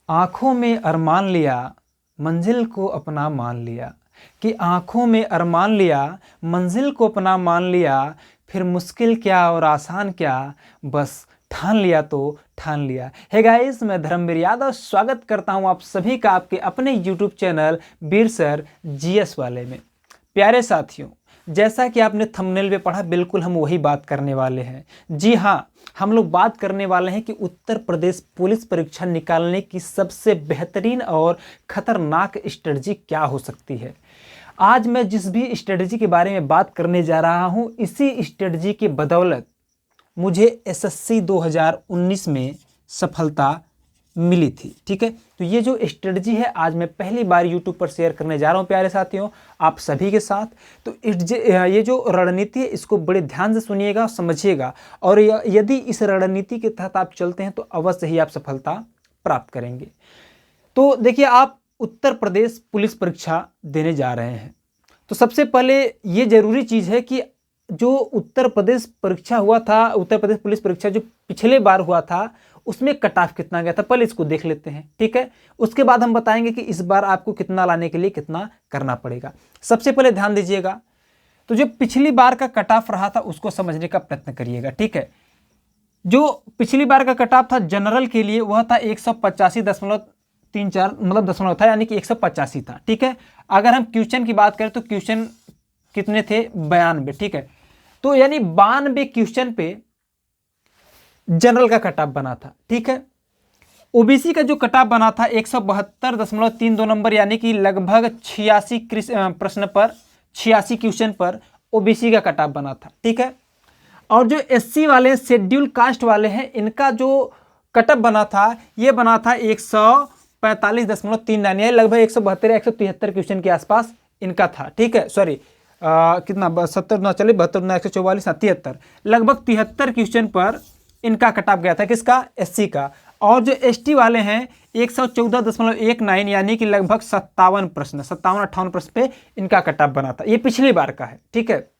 आँखों में अरमान लिया, मंजिल को अपना मान लिया। कि आँखों में अरमान लिया, मंजिल को अपना मान लिया, फिर मुश्किल क्या और आसान क्या, बस ठान लिया तो ठान लिया। हे गाइस, मैं धर्मवीर यादव स्वागत करता हूं आप सभी का आपके अपने यूट्यूब चैनल वीर सर जीएस वाले में। प्यारे साथियों, जैसा कि आपने थंबनेल में पढ़ा, बिल्कुल हम वही बात करने वाले हैं। जी हाँ, हम लोग बात करने वाले हैं कि उत्तर प्रदेश पुलिस परीक्षा निकालने की सबसे बेहतरीन और खतरनाक स्ट्रेटजी क्या हो सकती है। आज मैं जिस भी स्ट्रेटजी के बारे में बात करने जा रहा हूं, इसी स्ट्रेटजी की बदौलत मुझे एसएससी 2019 में सफलता मिली थी। ठीक है, तो ये जो स्ट्रेटजी है आज मैं पहली बार यूट्यूब पर शेयर करने जा रहा हूँ प्यारे साथियों आप सभी के साथ। तो ये जो रणनीति है इसको बड़े ध्यान से सुनिएगा, समझिएगा, और यदि इस रणनीति के तहत आप चलते हैं तो अवश्य ही आप सफलता प्राप्त करेंगे। तो देखिए, आप उत्तर प्रदेश पुलिस परीक्षा देने जा रहे हैं, तो सबसे पहले ये जरूरी चीज़ है कि जो उत्तर प्रदेश परीक्षा हुआ था, उत्तर प्रदेश पुलिस परीक्षा जो पिछले बार हुआ था, उसमें कट ऑफ कितना गया था, पहले इसको देख लेते हैं। ठीक है, उसके बाद हम बताएंगे कि इस बार आपको कितना लाने के लिए कितना करना पड़ेगा। सबसे पहले ध्यान दीजिएगा, तो जो पिछली बार का कट ऑफ रहा था उसको समझने का प्रयत्न करिएगा। ठीक है, जो पिछली बार का कट ऑफ था जनरल के लिए वह था 185.34 मतलब दशमलव था, यानी कि 185 था। ठीक है, अगर हम क्वेश्चन की बात करें तो क्वेश्चन कितने थे, 92। ठीक है, तो यानी 92 क्वेश्चन पे जनरल का कट ऑफ बना था। ठीक है, ओबीसी का जो कट ऑफ बना था 172.32 नंबर, यानी कि लगभग 86 प्रश्न पर 86 क्वेश्चन पर ओबीसी का कट ऑफ बना था। ठीक है, और जो एससी वाले शेड्यूल कास्ट वाले हैं, इनका जो कट ऑफ बना था ये बना था 145.39, यानी लगभग 172 या 173 क्वेश्चन के आसपास इनका था। ठीक है, सॉरी कितना 70 ना चले 72 ना 144 73, लगभग 73 क्वेश्चन पर इनका कट ऑफ गया था। किसका? एससी का। और जो एसटी वाले हैं 114.19, यानी कि लगभग 57 प्रश्न 57-58 प्रश्न पे इनका कट ऑफ बना था। ये पिछली बार का है। ठीक है,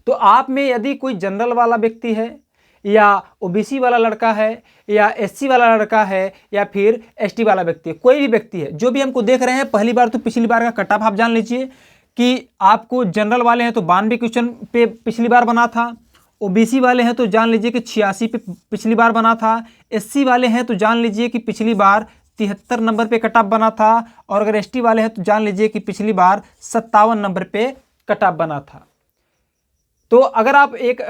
तो आप में यदि कोई जनरल वाला व्यक्ति है या ओबीसी वाला लड़का है या एससी वाला लड़का है या फिर एसटी वाला व्यक्ति है, कोई भी व्यक्ति है जो भी हमको देख रहे हैं पहली बार, तो पिछली बार का कट ऑफ आप जान लीजिए कि आपको जनरल वाले हैं तो 92 क्वेश्चन पे पिछली बार बना था, ओबीसी वाले हैं तो जान लीजिए कि 86 पे पिछली बार बना था, एससी वाले हैं तो जान लीजिए कि पिछली बार 73 नंबर पे कट ऑफ बना था, और अगर एसटी वाले हैं तो जान लीजिए कि पिछली बार 57 नंबर पे कट ऑफ बना था। तो अगर आप एक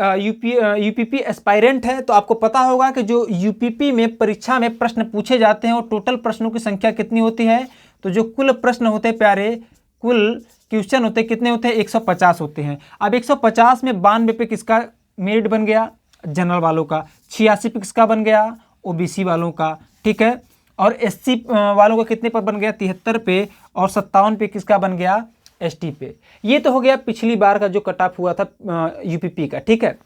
यूपीपी एस्पायरेंट हैं तो आपको पता होगा कि जो यूपीपी में परीक्षा में प्रश्न पूछे जाते हैं और टोटल प्रश्नों की संख्या कितनी होती है, तो जो कुल प्रश्न होते हैं प्यारे, कुल क्वेश्चन होते हैं कितने होते हैं, 150 होते हैं। अब 150 में 92 पे किसका मेरिट बन गया? जनरल वालों का। 86 पे किसका बन गया? ओबीसी वालों का। ठीक है, और एससी वालों का कितने पर बन गया? 73 पे, और 57 पे किसका बन गया? एसटी पे। ये तो हो गया पिछली बार का जो कट ऑफ हुआ था यूपीपी का। ठीक है,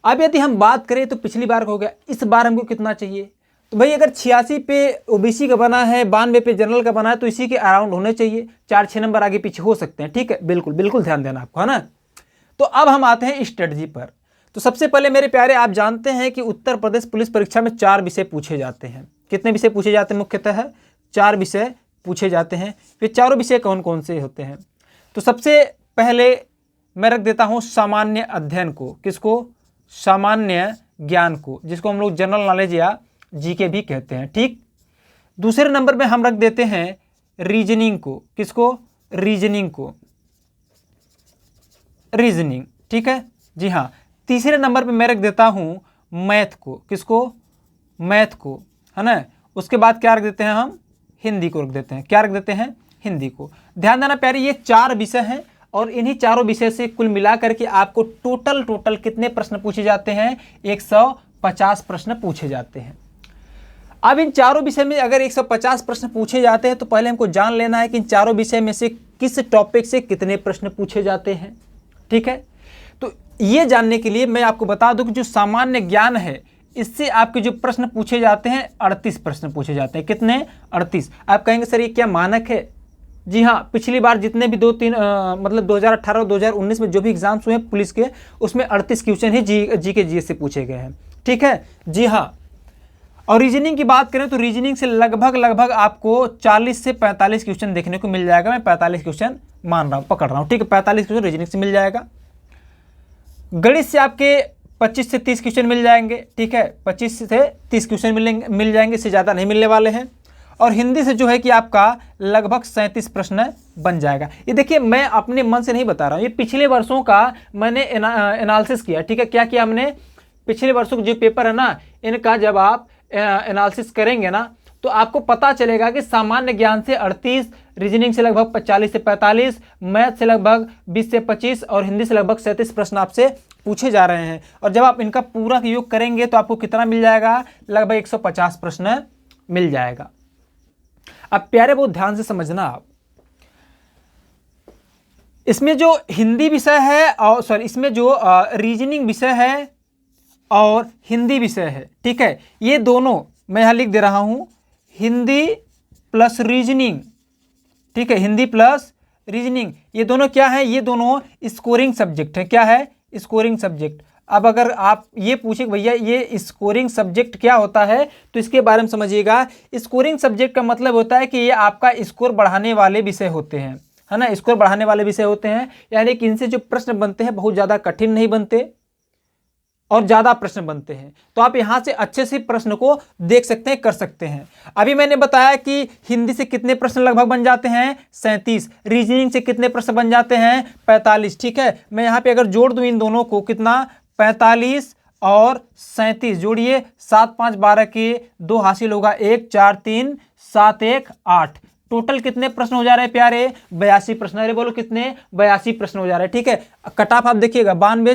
अब यदि हम बात करें तो पिछली बार का हो गया, इस बार हमको कितना चाहिए? तो भाई अगर 86 पे ओबीसी का बना है, 92 पे जनरल का बना है, तो इसी के अराउंड होने चाहिए, 4-6 नंबर आगे पीछे हो सकते हैं। ठीक है, बिल्कुल बिल्कुल ध्यान देना आपको, है ना। तो अब हम आते हैं स्ट्रेटजी पर। तो सबसे पहले मेरे प्यारे, आप जानते हैं कि उत्तर प्रदेश पुलिस परीक्षा में 4 विषय पूछे जाते हैं। कितने विषय पूछे जाते हैं? मुख्यतः 4 विषय पूछे जाते हैं। वे चारों विषय कौन कौन से होते हैं? तो सबसे पहले मैं रख देता हूं सामान्य अध्ययन को। किसको? सामान्य ज्ञान को, जिसको हम लोग जनरल नॉलेज या जीके भी कहते हैं। ठीक, दूसरे नंबर पे हम रख देते हैं रीजनिंग को। किसको? रीजनिंग को, रीजनिंग। ठीक है, जी हाँ। तीसरे नंबर पे मैं रख देता हूं मैथ को। किसको? मैथ को, है ना। उसके बाद क्या रख देते हैं हम? हिंदी को रख देते हैं। क्या रख देते हैं? हिंदी को। ध्यान देना प्यारे, ये 4 विषय हैं और इन्हीं चारों विषय से कुल मिला करके आपको टोटल कितने प्रश्न पूछे जाते हैं? 150 प्रश्न पूछे जाते हैं। अब इन चारों विषय में अगर 150 प्रश्न पूछे जाते हैं तो पहले हमको जान लेना है कि इन चारों विषय में से किस टॉपिक से कितने प्रश्न पूछे जाते हैं। ठीक है, तो ये जानने के लिए मैं आपको बता दूं कि जो सामान्य ज्ञान है, इससे आपके जो प्रश्न पूछे जाते हैं 38 प्रश्न पूछे जाते हैं। कितने? 38। आप कहेंगे सर ये क्या मानक है? जी हाँ, पिछली बार जितने भी 2-3 मतलब 2018 और 2019 में जो भी एग्जाम्स हुए हैं पुलिस के, उसमें 38 क्वेश्चन ही जीके जीएस से पूछे गए हैं। ठीक है, जी हाँ। और रीजनिंग की बात करें तो रीजनिंग से लगभग आपको 40 से 45 क्वेश्चन देखने को मिल जाएगा। मैं 45 क्वेश्चन मान रहा हूँ, पकड़ रहा हूँ, ठीक है, 45 क्वेश्चन रीजनिंग से मिल जाएगा। गणित से आपके 25 से 30 क्वेश्चन मिल जाएंगे, ठीक है, 25 से 30 क्वेश्चन मिल जाएंगे, इससे ज़्यादा नहीं मिलने वाले हैं। और हिंदी से जो है कि आपका लगभग 37 प्रश्न बन जाएगा। ये देखिए, मैं अपने मन से नहीं बता रहा हूँ, ये पिछले वर्षों का मैंने एनालिसिस किया, ठीक है। क्या किया हमने, पिछले वर्षों के जो पेपर है ना, इनका जब आप एनालिसिस करेंगे ना तो आपको पता चलेगा कि सामान्य ज्ञान से 38, रीजनिंग से लगभग 40 से 45, मैथ से लगभग 20 से 25 और हिंदी से लगभग 37 प्रश्न आपसे पूछे जा रहे हैं। और जब आप इनका पूरा योग करेंगे तो आपको कितना मिल जाएगा, लगभग 150 प्रश्न मिल जाएगा। अब प्यारे बहुत ध्यान से समझना आप, इसमें जो हिंदी विषय है और सॉरी इसमें जो रीजनिंग विषय है और हिंदी विषय है, ठीक है, ये दोनों मैं यहाँ लिख दे रहा हूँ, हिंदी प्लस रीजनिंग, ठीक है, हिंदी प्लस रीजनिंग, ये दोनों क्या है, ये दोनों स्कोरिंग सब्जेक्ट है। क्या है, स्कोरिंग सब्जेक्ट। अब अगर आप ये पूछे भैया ये स्कोरिंग सब्जेक्ट क्या होता है, तो इसके बारे में समझिएगा। स्कोरिंग सब्जेक्ट का मतलब होता है कि ये आपका स्कोर बढ़ाने वाले विषय होते हैं, है ना, स्कोर बढ़ाने वाले विषय होते हैं, यानी कि इनसे जो प्रश्न बनते हैं बहुत ज़्यादा कठिन नहीं बनते और ज़्यादा प्रश्न बनते हैं। तो आप यहाँ से अच्छे से प्रश्न को देख सकते हैं, कर सकते हैं। अभी मैंने बताया कि हिंदी से कितने प्रश्न लगभग बन जाते हैं, 37, रीजनिंग से कितने प्रश्न बन जाते हैं, 45, ठीक है। मैं यहाँ पे अगर जोड़ दूँ इन दोनों को, कितना, 45 और 37 जोड़िए, 7 5 12 के 2 हासिल होगा, 1 4 3 7 1 8, टोटल कितने प्रश्न हो जा रहे हैं प्यारे, 82 प्रश्न। अरे बोलो कितने, 82 प्रश्न हो जा रहे हैं, ठीक है। कट ऑफ आप देखिएगा 92,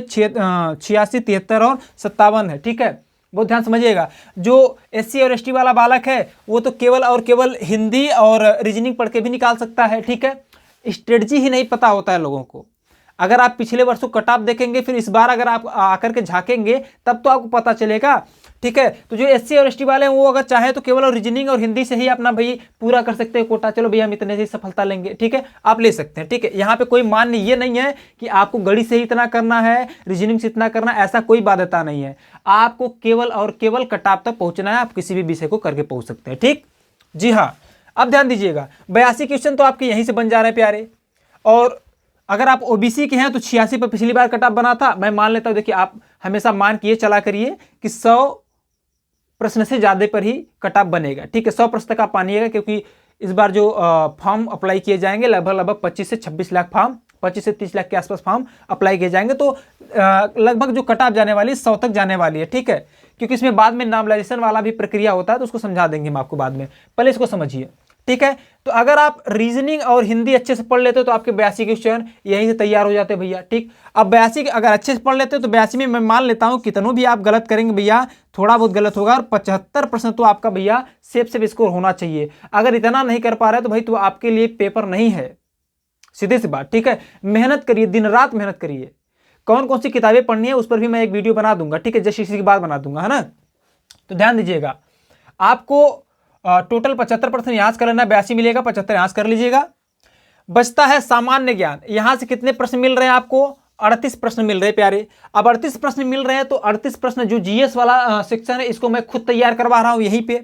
86, 73 और 57 है, ठीक है। बहुत ध्यान समझिएगा। जो SC और ST वाला बालक है वो तो केवल और केवल हिंदी और रीजनिंग पढ़ के भी निकाल सकता है, ठीक है। स्ट्रेटजी ही नहीं पता होता है लोगों को। अगर आप पिछले वर्षों कट ऑफ देखेंगे, फिर इस बार अगर आप आकर के झांकेंगे तब तो आपको पता चलेगा, ठीक है। तो जो SC और ST वाले हैं वो अगर चाहे तो केवल रीजनिंग और हिंदी से ही अपना भाई पूरा कर सकते हैं कोटा, चलो भैया हम इतने से सफलता लेंगे, ठीक है, आप ले सकते हैं, ठीक है। यहाँ पे कोई मान्य ये नहीं है कि आपको गणित से ही इतना करना है, रीजनिंग से इतना करना है, ऐसा कोई बाध्यता नहीं है। आपको केवल और केवल कट ऑफ तक पहुंचना है, आप किसी भी विषय को करके पहुंच सकते हैं, ठीक। जी हाँ, अब ध्यान दीजिएगा, 82 क्वेश्चन तो आपके यहीं से बन जा रहे हैं प्यारे। और अगर आप OBC के हैं तो 86 पर पिछली बार कट ऑफ बना था। मैं मान लेता हूं, देखिए आप हमेशा मान के चला करिए कि 100 प्रश्न से ज़्यादा पर ही कट ऑफ बनेगा, ठीक है। 100 प्रश्न तक आप मानिएगा, क्योंकि इस बार जो फॉर्म अप्लाई किए जाएंगे लगभग 25 से 26 लाख फॉर्म, 25 से 30 लाख के आसपास फॉर्म अप्लाई किए जाएंगे। तो लगभग जो कट ऑफ जाने वाली है 100 तक जाने वाली है, ठीक है। क्योंकि इसमें बाद में नॉर्मलाइजेशन वाला भी प्रक्रिया होता है, तो उसको समझा देंगे हम आपको बाद में, पहले इसको समझिए, ठीक है। तो अगर आप रीजनिंग और हिंदी अच्छे से पढ़ लेते हो तो आपके 82 क्वेश्चन यहीं से तैयार हो जाते हैं भैया, ठीक। अब 82 अगर अच्छे से पढ़ लेते हो तो 82 में मैं मान लेता हूं कितनों भी आप गलत करेंगे भैया, थोड़ा बहुत गलत होगा, और 75% तो आपका भैया सेफ स्कोर होना चाहिए। अगर इतना नहीं कर पा रहे तो भाई तो आपके लिए पेपर नहीं है, सीधी सी बात, ठीक है। मेहनत करिए, दिन रात मेहनत करिए। कौन कौन सी किताबें पढ़नी है उस पर भी मैं एक वीडियो बना दूंगा, ठीक है, जैसे इसी की बात बना दूंगा, है ना। तो ध्यान दीजिएगा, आपको टोटल 75% यहाँ से कर लेना, 82 मिलेगा, 75 यहाँ से कर लीजिएगा। बचता है सामान्य ज्ञान। यहाँ से कितने प्रश्न मिल रहे हैं आपको, 38 प्रश्न मिल रहे हैं प्यारे। अब 38 प्रश्न मिल रहे हैं तो 38 प्रश्न जो GS वाला सेक्शन है इसको मैं खुद तैयार करवा रहा हूँ यहीं पे,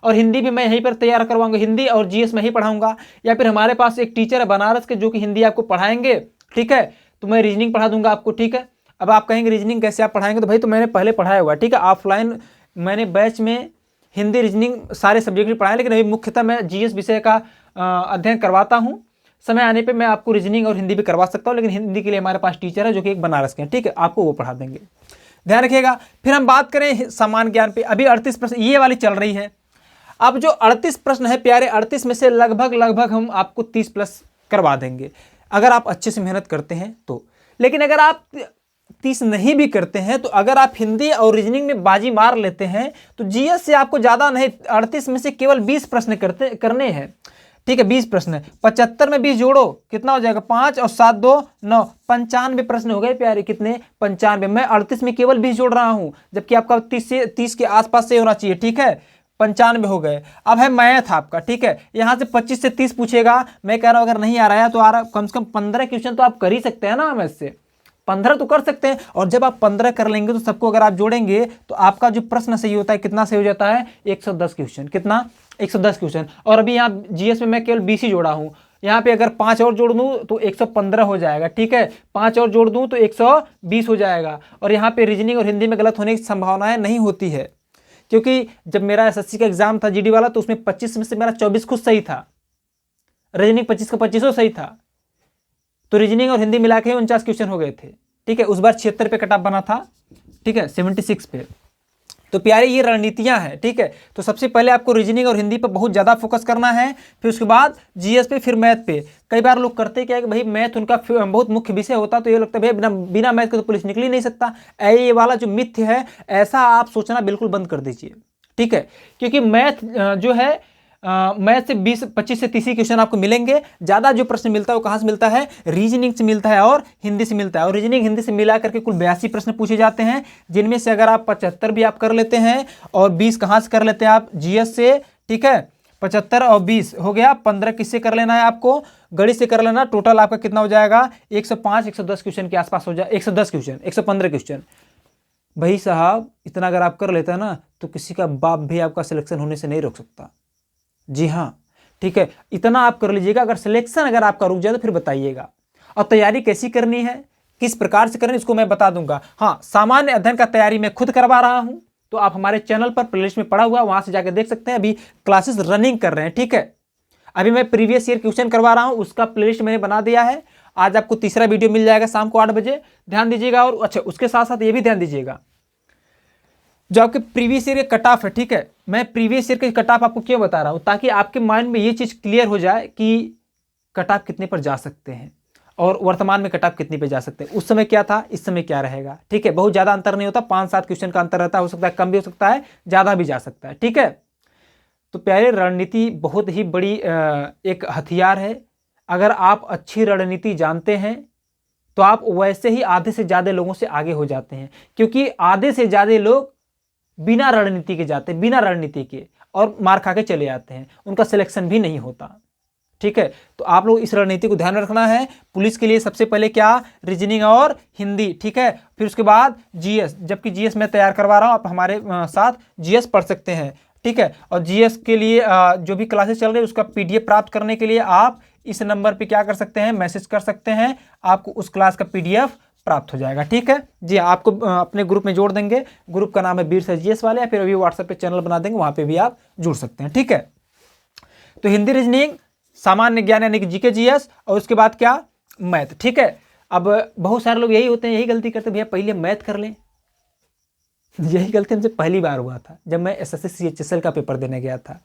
और हिंदी भी मैं यहीं पर तैयार करवाऊंगा, हिंदी और GS में ही पढ़ाऊंगा। या फिर हमारे पास एक टीचर है बनारस के जो कि हिंदी आपको पढ़ाएंगे, ठीक है, तो मैं रीजनिंग पढ़ा दूंगा आपको, ठीक है। अब आप कहेंगे रीजनिंग कैसे आप पढ़ाएंगे, तो भाई तो मैंने पहले पढ़ाया हुआ है, ठीक है। ऑफलाइन मैंने बैच में हिंदी रीजनिंग सारे सब्जेक्ट पढ़ाए, लेकिन अभी मुख्यतः मैं GS विषय का अध्ययन करवाता हूँ। समय आने पे मैं आपको रीजनिंग और हिंदी भी करवा सकता हूँ, लेकिन हिंदी के लिए हमारे पास टीचर है जो कि एक बनारस के हैं, ठीक है, आपको वो पढ़ा देंगे, ध्यान रखिएगा। फिर हम बात करें सामान्य ज्ञान पे, अभी 38 प्रश्न ये वाली चल रही है। अब जो 38 प्रश्न है प्यारे, 38 में से लगभग हम आपको 30 प्लस करवा देंगे अगर आप अच्छे से मेहनत करते हैं तो। लेकिन अगर आप 30 नहीं भी करते हैं तो अगर आप हिंदी और रीजनिंग में बाजी मार लेते हैं तो GS से आपको ज़्यादा नहीं, 38 में से केवल 20 प्रश्न करने हैं, ठीक है। 20 प्रश्न, 75 में 20 जोड़ो कितना हो जाएगा, 5 और 7 2 9, 95 प्रश्न हो गए प्यारे। कितने, 95। मैं 38 में केवल 20 जोड़ रहा हूँ, जबकि आपका 30 के आसपास से होना चाहिए, ठीक है। 95 हो गए। अब है मैथ आपका, ठीक है, यहाँ से 25 से 30 पूछेगा। मैं कह रहा हूँ अगर नहीं आ रहा है तो कम से कम 15 क्वेश्चन तो आप कर ही सकते हैं ना मैथ से। 15 तो कर सकते हैं, और जब आप 15 कर लेंगे तो सबको अगर आप जोड़ेंगे तो आपका जो प्रश्न सही होता है कितना सही हो जाता है, 110 क्वेश्चन। कितना? 110 क्वेश्चन। और अभी यहाँ जीएस में मैं केवल 20 ही जोड़ा हूँ, यहाँ पे अगर 5 और जोड़ दूँ तो 115 हो जाएगा, ठीक है। 5 और जोड़ दूँ तो 120 हो जाएगा। और यहाँ पे रीजनिंग और हिंदी में गलत होने की संभावनाएं नहीं होती है, क्योंकि जब मेरा एसएससी का एग्जाम था जीडी वाला, तो उसमें 25 में से मेरा 24 खुद सही था, रीजनिंग 25 का 25 सही था, तो रीजनिंग और हिंदी मिला के 49 क्वेश्चन हो गए थे, ठीक है। उस बार 76 पे कट ऑफ बना था, ठीक है, 76 पे। तो प्यारे ये रणनीतियां हैं, ठीक है। तो सबसे पहले आपको रीजनिंग और हिंदी पर बहुत ज़्यादा फोकस करना है, फिर उसके बाद जीएस पे, फिर मैथ पे। कई बार लोग करते क्या है कि भाई मैथ उनका बहुत मुख्य विषय होता, तो ये लगता है भैया बिना मैथ के तो पुलिस निकल ही नहीं सकता। ये वाला जो मिथ्य है, ऐसा आप सोचना बिल्कुल बंद कर दीजिए, ठीक है। क्योंकि मैथ जो है मैथ से 25 से 30 क्वेश्चन आपको मिलेंगे। ज़्यादा जो प्रश्न मिलता है वो कहाँ से मिलता है, रीजनिंग से मिलता है और हिंदी से मिलता है। और रीजनिंग हिंदी से मिला करके कुल 82 प्रश्न पूछे जाते हैं, जिनमें से अगर आप 75 भी आप कर लेते हैं और 20 कहाँ से कर लेते हैं आप, जीएस से, ठीक है। 75 और 20 हो गया, 15 किससे कर लेना है आपको, गणित से कर लेना। टोटल आपका कितना हो जाएगा, 105 110 क्वेश्चन के आसपास हो जाए, 110 क्वेश्चन, 115 क्वेश्चन। भाई साहब इतना अगर आप कर लेते हैं ना, तो किसी का बाप भी आपका सिलेक्शन होने से नहीं रोक सकता। जी हाँ, ठीक है, इतना आप कर लीजिएगा। अगर सिलेक्शन अगर आपका रुक जाए तो फिर बताइएगा। और तैयारी कैसी करनी है, किस प्रकार से करनी है, इसको मैं बता दूंगा। हाँ, सामान्य अध्ययन का तैयारी मैं खुद करवा रहा हूं, तो आप हमारे चैनल पर प्लेलिस्ट में पड़ा हुआ, वहां से जाकर देख सकते हैं। अभी क्लासेस रनिंग कर रहे हैं, ठीक है। अभी मैं प्रीवियस ईयर क्वेश्चन करवा रहा हूं, उसका प्लेलिस्ट मैंने बना दिया है। आज आपको तीसरा वीडियो मिल जाएगा शाम को 8 बजे, ध्यान दीजिएगा। और अच्छा, उसके साथ साथ ये भी ध्यान दीजिएगा, जो आपके प्रीवियस ईयर के कट ऑफ है, ठीक है। मैं प्रीवियस ईयर के कट ऑफ आपको क्यों बता रहा हूं, ताकि आपके माइंड में ये चीज क्लियर हो जाए कि कट ऑफ कितने पर जा सकते हैं और वर्तमान में कट ऑफ कितने पे जा सकते हैं। उस समय क्या था, इस समय क्या रहेगा, ठीक है। बहुत ज्यादा अंतर नहीं होता, 5-7 क्वेश्चन का अंतर रहता है, हो सकता है कम भी हो सकता है, ज्यादा भी जा सकता है, ठीक है। तो प्यारे, रणनीति बहुत ही बड़ी एक हथियार है। अगर आप अच्छी रणनीति जानते हैं तो आप वैसे ही आधे से ज्यादा लोगों से आगे हो जाते हैं, क्योंकि आधे से ज्यादा लोग बिना रणनीति के जाते हैं, बिना रणनीति के, और मार खा के चले जाते हैं, उनका सिलेक्शन भी नहीं होता, ठीक है। तो आप लोग इस रणनीति को ध्यान में रखना है। पुलिस के लिए सबसे पहले क्या, रीजनिंग और हिंदी, ठीक है। फिर उसके बाद जीएस, जबकि जीएस मैं तैयार करवा रहा हूं, आप हमारे साथ जीएस पढ़ सकते हैं, ठीक है। और जीएस के लिए जो भी क्लासेस चल रही है उसका पीडीएफ प्राप्त करने के लिए आप इस नंबर पे क्या कर सकते हैं, मैसेज कर सकते हैं, आपको उस क्लास का पीडीएफ प्राप्त हो जाएगा, ठीक है जी। आपको अपने ग्रुप में जोड़ देंगे, ग्रुप का नाम है वीर सर जीएस वाले, या फिर अभी व्हाट्सएप पे चैनल बना देंगे, वहां पे भी आप जुड़ सकते हैं, ठीक है। तो हिंदी, रीजनिंग, सामान्य ज्ञान यानी कि जीके जीएस, और उसके बाद क्या, मैथ, ठीक है। अब बहुत सारे लोग यही होते हैं, यही गलती करते हैं, भैया पहले मैथ कर लें। यही गलती हमसे पहली बार हुआ था जब मैं एसएससी सीएचएसएल का पेपर देने गया था।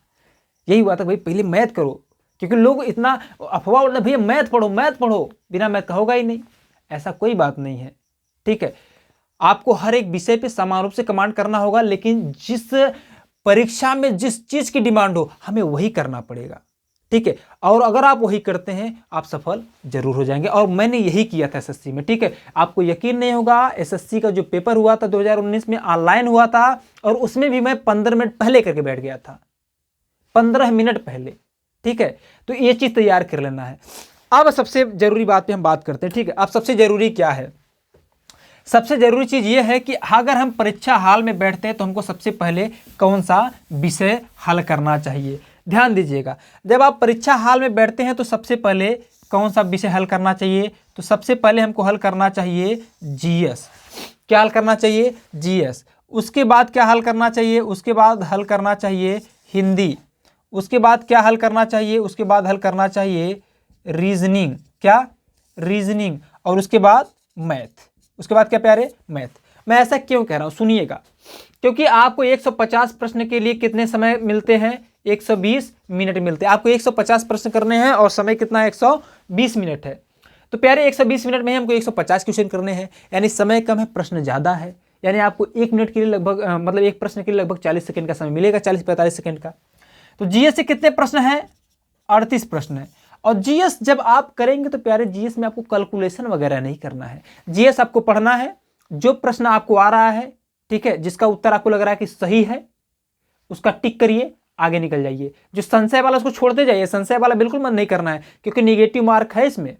यही हुआ था, भाई पहले मैथ करो, क्योंकि लोग इतना अफवाह उड़ते, भैया मैथ पढ़ो, मैथ पढ़ो, बिना मैथ का होगा ही नहीं। ऐसा कोई बात नहीं है, ठीक है। आपको हर एक विषय पे समान रूप से कमांड करना होगा, लेकिन जिस परीक्षा में जिस चीज की डिमांड हो हमें वही करना पड़ेगा, ठीक है। और अगर आप वही करते हैं आप सफल जरूर हो जाएंगे, और मैंने यही किया था एसएससी में, ठीक है। आपको यकीन नहीं होगा, एसएससी का जो पेपर हुआ था 2019 में, ऑनलाइन हुआ था, और उसमें भी मैं 15 मिनट पहले करके बैठ गया था, 15 मिनट पहले, ठीक है। तो ये चीज तैयार कर लेना है। अब सबसे जरूरी बात पे हम बात करते हैं, ठीक है। अब सबसे जरूरी क्या है, सबसे जरूरी चीज ये है कि अगर हम परीक्षा हाल में बैठते हैं तो हमको सबसे पहले कौन सा विषय हल करना चाहिए। ध्यान दीजिएगा, जब आप परीक्षा हाल में बैठते हैं तो सबसे पहले कौन सा विषय हल करना चाहिए, तो सबसे पहले हमको हल करना चाहिए जीएस। क्या हल करना चाहिए, जीएस। उसके बाद क्या हल करना चाहिए, उसके बाद हल करना चाहिए हिंदी। उसके बाद क्या हल करना चाहिए, उसके बाद हल करना चाहिए रीजनिंग, क्या, रीजनिंग। और उसके बाद मैथ। उसके बाद क्या प्यारे, मैथ। मैं ऐसा क्यों कह रहा हूं, सुनिएगा, क्योंकि आपको 150 प्रश्न के लिए कितने समय मिलते हैं, 120 मिनट मिलते हैं। आपको 150 प्रश्न करने हैं और समय कितना है, 120 मिनट है। तो प्यारे 120 मिनट में हमको 150 क्वेश्चन करने हैं, यानी समय कम है, प्रश्न ज़्यादा है। यानी आपको 1 मिनट के लिए लगभग मतलब एक प्रश्न के लिए लगभग 40 सेकंड का समय मिलेगा, 40-45 सेकंड का। तो जीएस से कितने प्रश्न हैं, 38 प्रश्न है। और जीएस जब आप करेंगे तो प्यारे जीएस में आपको कैलकुलेशन वगैरह नहीं करना है। जीएस आपको पढ़ना है, जो प्रश्न आपको आ रहा है, ठीक है, जिसका उत्तर आपको लग रहा है कि सही है, उसका टिक करिए, आगे निकल जाइए। जो संशय वाला उसको छोड़ते जाइए, संशय वाला बिल्कुल मन नहीं करना है, क्योंकि निगेटिव मार्क है इसमें।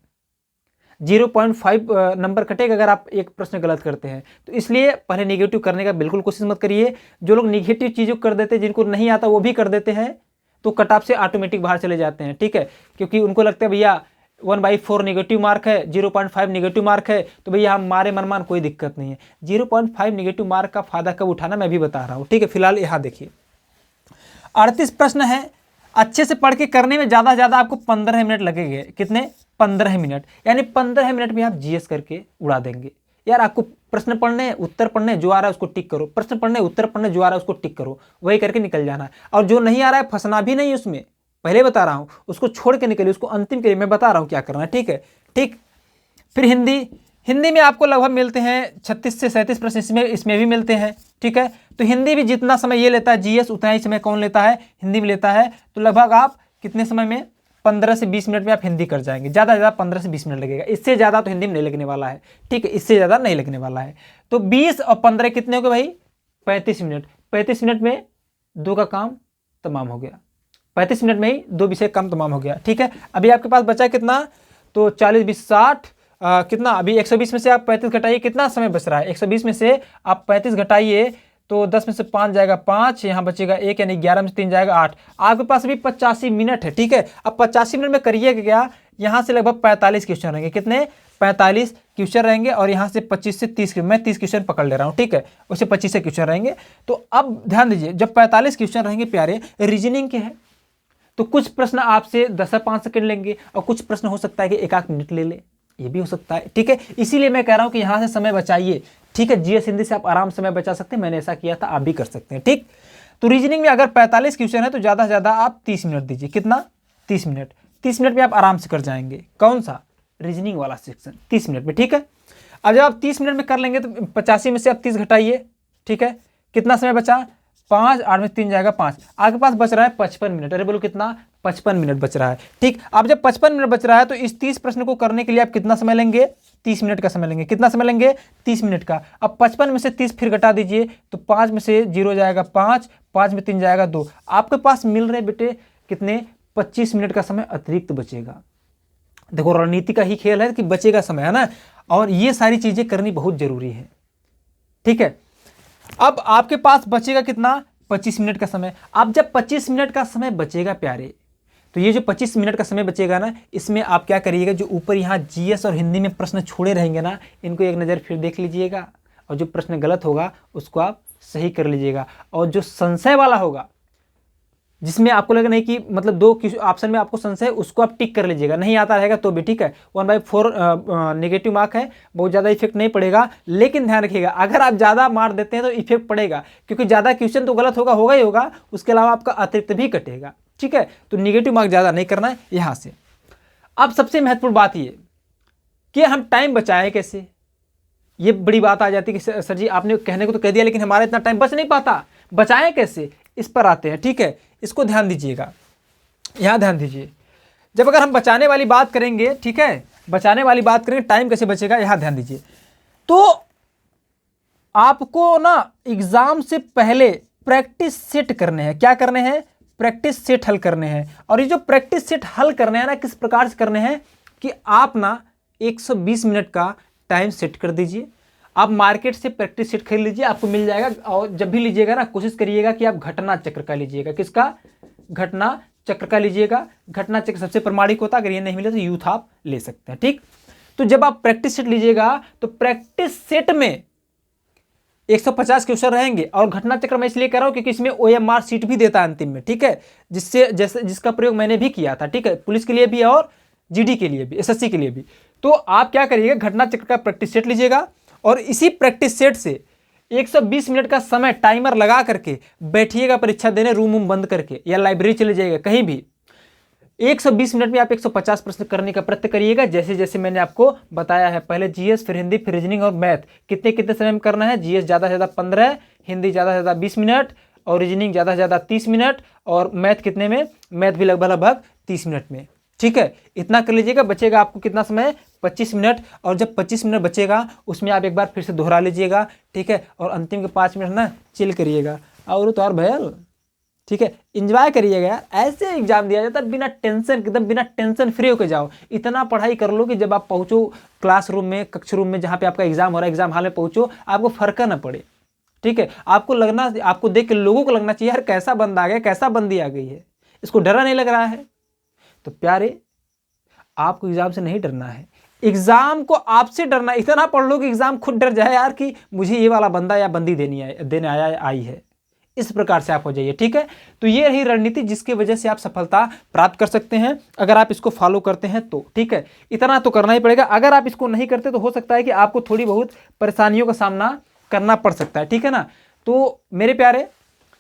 0.5 नंबर कटेगा अगर आप एक प्रश्न गलत करते हैं। तो इसलिए पहले निगेटिव करने का बिल्कुल कोशिश मत करिए। जो लोग निगेटिव चीज़ों कर देते हैं, जिनको नहीं आता वो भी कर देते हैं, तो कट ऑफ से ऑटोमेटिक बाहर चले जाते हैं, ठीक है। क्योंकि उनको लगता है भैया 1/4 नेगेटिव मार्क है, 0.5 नेगेटिव मार्क है, तो भैया हम मारे मनमान, कोई दिक्कत नहीं है। 0.5 नेगेटिव मार्क का फायदा कब उठाना मैं भी बता रहा हूँ, ठीक है। फिलहाल यहाँ देखिए 38 प्रश्न है, अच्छे से पढ़ के करने में ज़्यादा से ज़्यादा आपको 15 मिनट लगेंगे। कितने? 15 मिनट, यानी 15 मिनट में आप जीएस करके उड़ा देंगे। यार आपको प्रश्न पढ़ने, उत्तर पढ़ने, जो आ रहा है उसको टिक करो, प्रश्न पढ़ने, उत्तर पढ़ने, जो आ रहा है उसको टिक करो, वही करके निकल जाना है। और जो नहीं आ रहा है फंसना भी नहीं उसमें, पहले बता रहा हूँ, उसको छोड़ के निकलिए, उसको अंतिम के लिए मैं बता रहा हूँ क्या करना है, ठीक है। ठीक, फिर हिंदी में आपको लगभग मिलते हैं 36 से 37 प्रश्न, इसमें भी मिलते हैं, ठीक है। तो हिंदी भी जितना समय ये लेता है जीएस, उतना ही समय कौन लेता है? हिंदी में लेता है। तो लगभग आप कितने समय में? 15 से 20 मिनट में आप हिंदी कर जाएंगे, ज़्यादा से ज़्यादा 15 से 20 मिनट लगेगा, इससे ज़्यादा तो हिंदी में नहीं लगने वाला है, ठीक है, इससे ज़्यादा नहीं लगने वाला है। तो 20 और 15 कितने हो गए भाई? 35 मिनट। 35 मिनट में 2 का काम तमाम हो गया, 35 मिनट में ही 2 विषय काम तमाम हो गया, ठीक है। अभी आपके पास बचा कितना? तो 40 20 60 कितना? अभी 120 में से आप 35 घटाइए, कितना समय बच रहा है? 120 में से आप 35 घटाइए तो 10 में से 5 जाएगा 5, यहाँ बचेगा 1, यानी 11 में से 3 जाएगा 8। आपके पास अभी 85 मिनट है, ठीक है। अब 85 मिनट में करिएगा क्या? यहाँ से लगभग 45 क्वेश्चन रहेंगे। कितने? 45 क्वेश्चन रहेंगे, और यहाँ से 25 से 30, मैं 30 क्वेश्चन पकड़ ले रहा हूँ, ठीक है, उससे 25 से क्वेश्चन रहेंगे। तो अब ध्यान दीजिए, जब 45 क्वेश्चन रहेंगे प्यारे, रीजनिंग के हैं, तो कुछ प्रश्न आपसे 10-5 सेकंड लेंगे, और कुछ प्रश्न हो सकता है कि 1-8 मिनट ले ले, ये भी हो सकता है, ठीक है। इसीलिए मैं कह रहा हूं कि यहां से समय बचाइए, ठीक है। जीएस हिंदी से आप आराम समय बचा सकते हैं, मैंने ऐसा किया था, आप भी कर सकते हैं, ठीक। तो रीजनिंग में अगर 45 क्वेश्चन है तो ज़्यादा से ज़्यादा आप 30 मिनट दीजिए। कितना? 30 मिनट। 30 मिनट में आप आराम से कर जाएंगे। कौन सा? रीजनिंग वाला सेक्शन 30 मिनट में, ठीक है। अब जब आप 30 मिनट में कर लेंगे तो 85 में से आप 30 घटाइए, ठीक है। कितना समय बचा? 5, 8 में 3 जाएगा 5, आपके पास बच रहा है 55 मिनट। अरे बोलो कितना? 55 मिनट बच रहा है, ठीक। अब जब 55 मिनट बच रहा है तो इस 30 प्रश्न को करने के लिए आप कितना समय लेंगे? 30 मिनट का समय लेंगे। कितना समय लेंगे? 30 मिनट का। अब 55 में से 30 फिर घटा दीजिए, तो 5 में से 0 जाएगा 5, 5 में 3 जाएगा 2, आपके पास मिल रहे बेटे कितने? 25 मिनट का समय अतिरिक्त बचेगा। देखो रणनीति का ही खेल है कि बचेगा समय, है ना, और ये सारी चीजें करनी बहुत जरूरी है, ठीक है। अब आपके पास बचेगा कितना? 25 मिनट का समय। अब जब 25 मिनट का समय बचेगा प्यारे, तो ये जो 25 मिनट का समय बचेगा ना, इसमें आप क्या करिएगा, जो ऊपर यहाँ जीएस और हिंदी में प्रश्न छोड़े रहेंगे ना, इनको एक नज़र फिर देख लीजिएगा, और जो प्रश्न गलत होगा उसको आप सही कर लीजिएगा। और जो संशय वाला होगा, जिसमें आपको लगे नहीं कि मतलब 2 ऑप्शन में आपको संशय, उसको आप टिक कर लीजिएगा। नहीं आता रहेगा तो भी ठीक है, 1/4 नेगेटिव मार्क है, बहुत ज़्यादा इफेक्ट नहीं पड़ेगा। लेकिन ध्यान रखिएगा, अगर आप ज़्यादा मार देते हैं तो इफेक्ट पड़ेगा, क्योंकि ज़्यादा क्वेश्चन तो गलत होगा ही होगा, उसके अलावा आपका अतिरिक्त भी कटेगा, ठीक है। तो नेगेटिव मार्क ज़्यादा नहीं करना है यहाँ से। अब सबसे महत्वपूर्ण बात ये कि हम टाइम बचाएं कैसे, ये बड़ी बात आ जाती है कि सर जी आपने कहने को तो कह दिया, लेकिन हमारा इतना टाइम बच नहीं पाता, बचाएं कैसे, इस पर आते हैं, ठीक है। इसको ध्यान दीजिएगा, यहाँ ध्यान दीजिए। जब अगर हम बचाने वाली बात करेंगे, ठीक है, बचाने वाली बात करेंगे, टाइम कैसे बचेगा, यहाँ ध्यान दीजिए। तो आपको ना एग्जाम से पहले प्रैक्टिस सेट करने हैं। क्या करने हैं? प्रैक्टिस सेट हल करने हैं। और ये जो प्रैक्टिस सेट हल करने हैं ना, किस प्रकार से करने हैं कि आप ना 120 मिनट का टाइम सेट कर दीजिए। आप मार्केट से प्रैक्टिस सेट खरीद लीजिए, आपको मिल जाएगा। और जब भी लीजिएगा ना, कोशिश करिएगा कि आप घटना चक्र का लीजिएगा। किसका? घटना चक्र का लीजिएगा। घटना चक्र सबसे प्रमाणिक होता है, अगर ये नहीं मिले तो यूथ आप ले सकते हैं, ठीक। तो जब आप प्रैक्टिस सेट लीजिएगा तो प्रैक्टिस सेट में 150 क्वेश्चन रहेंगे। और घटना चक्र मैं इसलिए कह रहा हूं क्योंकि इसमें OMR सीट भी देता है अंतिम में, ठीक है, जिसका प्रयोग मैंने भी किया था, ठीक है, पुलिस के लिए भी और GD के लिए भी, SSC के लिए भी। तो आप क्या करिएगा, घटना चक्र का प्रैक्टिस सेट लीजिएगा, और इसी प्रैक्टिस सेट से 120 मिनट का समय टाइमर लगा करके बैठिएगा परीक्षा देने, रूम बंद करके, या लाइब्रेरी चले जाइएगा कहीं भी। 120 मिनट में आप 150 प्रश्न करने का प्रयत्न करिएगा, जैसे जैसे मैंने आपको बताया है। पहले जीएस, फिर हिंदी, फिर रीजनिंग और मैथ। कितने कितने समय में करना है? जीएस ज़्यादा से ज़्यादा 15, हिंदी ज़्यादा से ज़्यादा 20 मिनट, और रीजनिंग ज़्यादा से ज़्यादा 30 मिनट, और मैथ कितने में? मैथ भी लगभग 30 मिनट में, ठीक है। इतना कर लीजिएगा। बचेगा आपको कितना समय? 25 मिनट। और जब 25 मिनट बचेगा उसमें आप एक बार फिर से दोहरा लीजिएगा, ठीक है। और अंतिम के 5 मिनट ना चिल करिएगा। और तो और भैया ठीक है, एंजॉय करिएगा यार, ऐसे एग्जाम दिया जाता है बिना टेंशन, एकदम बिना टेंशन फ्री होकर जाओ। इतना पढ़ाई कर लो कि जब आप पहुँचो क्लासरूम में, कक्ष रूम में, जहाँ पे आपका एग्जाम हो रहा है, एग्जाम हॉल में पहुँचो, आपको फर्क ना पड़े। ठीक है, आपको लगना, आपको देख के लोगों को लगना चाहिए यार कैसा बंदा आ गया, कैसा बंदी आ गई है, इसको डरा नहीं लग रहा है। तो प्यारे, आपको एग्जाम से नहीं डरना है, एग्जाम को आपसे डरना। इतना पढ़ लो कि एग्जाम खुद डर जाए यार कि मुझे ये वाला बंदा या बंदी देने आया आई है। इस प्रकार से आप हो जाइए। ठीक है, तो ये रही रणनीति जिसकी वजह से आप सफलता प्राप्त कर सकते हैं, अगर आप इसको फॉलो करते हैं तो। ठीक है, इतना तो करना ही पड़ेगा। अगर आप इसको नहीं करते तो हो सकता है कि आपको थोड़ी बहुत परेशानियों का सामना करना पड़ सकता है। ठीक है ना, तो मेरे प्यारे,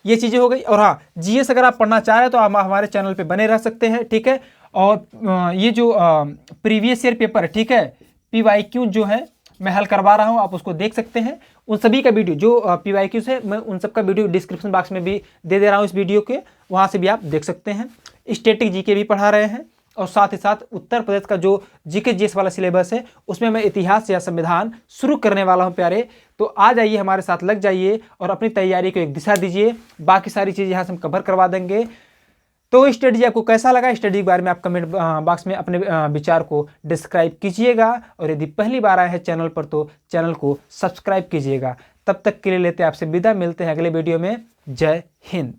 ये चीज़ें हो गई। और हाँ, जीएस अगर आप पढ़ना चाह रहे हैं तो आप हमारे चैनल पे बने रह सकते हैं। ठीक है, और ये जो प्रीवियस ईयर पेपर, ठीक है, PYQ जो है मैं हल करवा रहा हूँ, आप उसको देख सकते हैं। उन सभी का वीडियो जो PYQ है, मैं उन सब का वीडियो डिस्क्रिप्शन बॉक्स में भी दे दे रहा हूँ इस वीडियो के, वहाँ से भी आप देख सकते हैं। स्टैटिक जीके भी पढ़ा रहे हैं, और साथ ही साथ उत्तर प्रदेश का जो जीके जीएस वाला सिलेबस है उसमें मैं इतिहास या संविधान शुरू करने वाला हूं प्यारे। तो आ जाइए, हमारे साथ लग जाइए और अपनी तैयारी को एक दिशा दीजिए। बाकी सारी चीज़ यहाँ से हम कवर करवा देंगे। तो स्टडी आपको कैसा लगा, स्टडी के बारे में आप कमेंट बॉक्स में अपने विचार को डिस्क्राइब कीजिएगा। और यदि पहली बार आए हैं चैनल पर तो चैनल को सब्सक्राइब कीजिएगा। तब तक के लिए लेते हैं आपसे विदा, मिलते हैं अगले वीडियो में। जय हिंद।